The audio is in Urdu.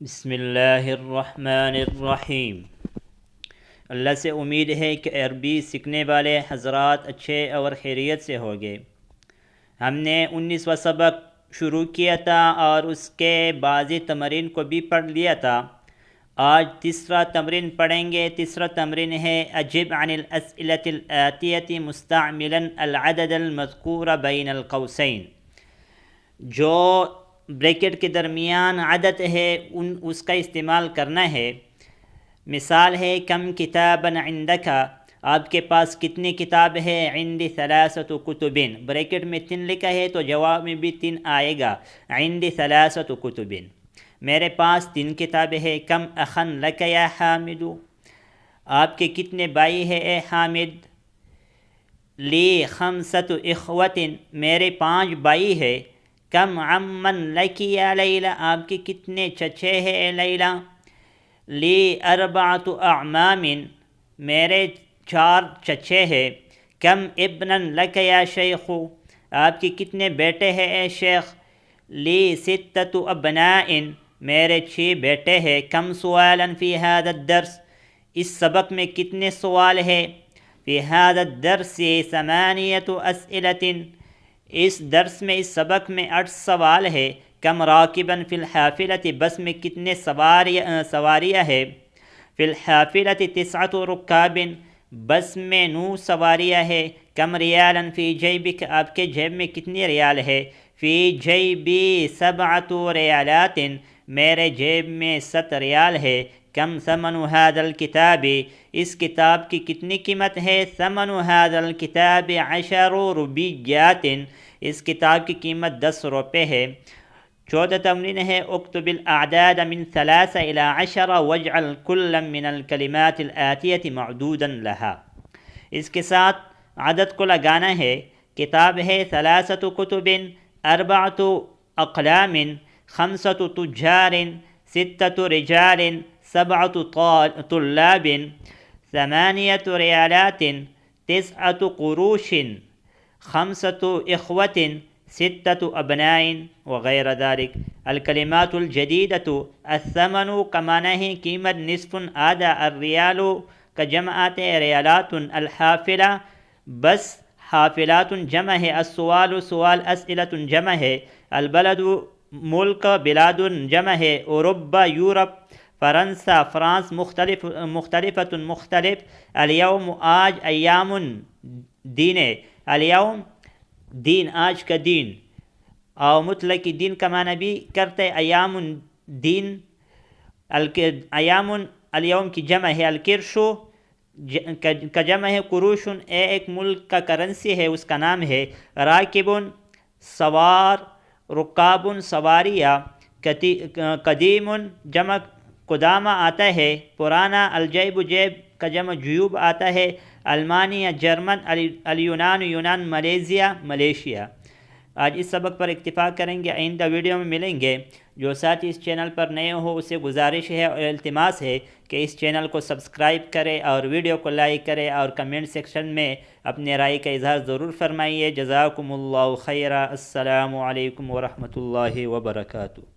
بسم اللہ الرحمن الرحیم۔ اللہ سے امید ہے کہ عربی سیکھنے والے حضرات اچھے اور خیریت سے ہوں گے۔ ہم نے 19واں سبق شروع کیا تھا اور اس کے بعضی تمرین کو بھی پڑھ لیا تھا۔ آج تیسرا تمرین پڑھیں گے۔ تیسرا تمرین ہے اجب عن الاسئلة الآتیة مستعملا العدد المذکور بین القوسین۔ جو بریکٹ کے درمیان عدد ہے اس کا استعمال کرنا ہے۔ مثال ہے کم کتابا عندک، آپ کے پاس کتنی کتاب ہے؟ عندی ثلاثۃ کتب، بریکٹ میں 3 لکھا ہے تو جواب میں بھی 3 آئے گا، عندی ثلاثۃ کتب، میرے پاس 3 کتابیں ہیں۔ کم اخن لک یا حامد، آپ کے کتنے بھائی ہیں اے حامد؟ لی خمسۃ اخوۃ، میرے 5 بھائی ہیں۔ کم عمن لک یا لیلی، آپ کے کتنے چچے ہیں اے لیلی؟ لی اربعۃ اعمام، میرے 4 چچے ہیں۔ کم ابنا لک یا شیخ، آپ کے کتنے بیٹے ہیں اے شیخ؟ لی ستۃ ابناء، میرے 6 بیٹے ہیں۔ کم سوالا فی ھذا الدرس، اس سبق میں کتنے سوال ہیں؟ فی ھذا الدرس 8 اسئلۃ، اس درس میں اس سبق میں 8 سوال ہے۔ کم راکبا فی الحافلۃ، بس میں کتنے سواریاں ہیں؟ فی الحافلۃ 9 رکاب، بس میں 9 سواریاں ہیں۔ کم ریالا فی جیبک، آپ کے جیب میں کتنے ریال ہے؟ فی جیبی 7 ریالات، میرے جیب میں 7 ریال ہے۔ کم ثمن ھذا الکتاب، اس کتاب کی کتنی قیمت ہے؟ ثمن ھذا الکتاب 10 روپیات، اس کتاب کی قیمت 10 روپے ہے۔ چوتھا تمرین ہے اکتب الاعداد من 3 إلى 10 واجعل كل من الكلمات الآتية معدودا لها، اس کے ساتھ عدد کو لگانا ہے۔ کتاب ہے 3 کتب، 4 اقلام، 5 تجار، 6 رجال، 7 طلاب، 8 ریالات، 9 قروش، 5 اخوة، 6 ابناء وغیر ذلك۔ الکلمات الجدیدۃ، الثمن کا معنی ہے قیمت، نصف آدھا، الریال کا جمع آتے ریالات، الحافلہ بس حافلات جمع ہے، السوال سوال، اسئلۃ جمع ہے، البلد ملک، بلاد جمع ہے، اوروبا یورپ، فرنسا فرانس، مختلفۃ مختلف، الیوم آج، ایام دین، الیوم دین آج کا دن، اور مطلق دین کا معنی بھی کرتے ایام دین، ایام الیوم کی جمع ہے، الکرشو کا جمع ہے، قروشن ایک ملک کا کرنسی ہے، اس کا نام ہے۔ راکبن سوار، رکابن سواریہ، قدیم جمع قدامہ آتا ہے، پرانا، الجیب جیب کا جمع جیوب آتا ہے، المانیہ جرمن، الیونان یونان، ملیزیا ملیشیا۔ آج اس سبق پر اکتفا کریں گے، آئندہ ویڈیو میں ملیں گے۔ جو ساتھی اس چینل پر نئے ہو اسے گزارش ہے اور التماس ہے کہ اس چینل کو سبسکرائب کرے اور ویڈیو کو لائک کرے اور کمنٹ سیکشن میں اپنے رائے کا اظہار ضرور فرمائیے۔ جزاکم اللہ خیرا۔ السلام علیکم ورحمۃ اللہ وبرکاتہ۔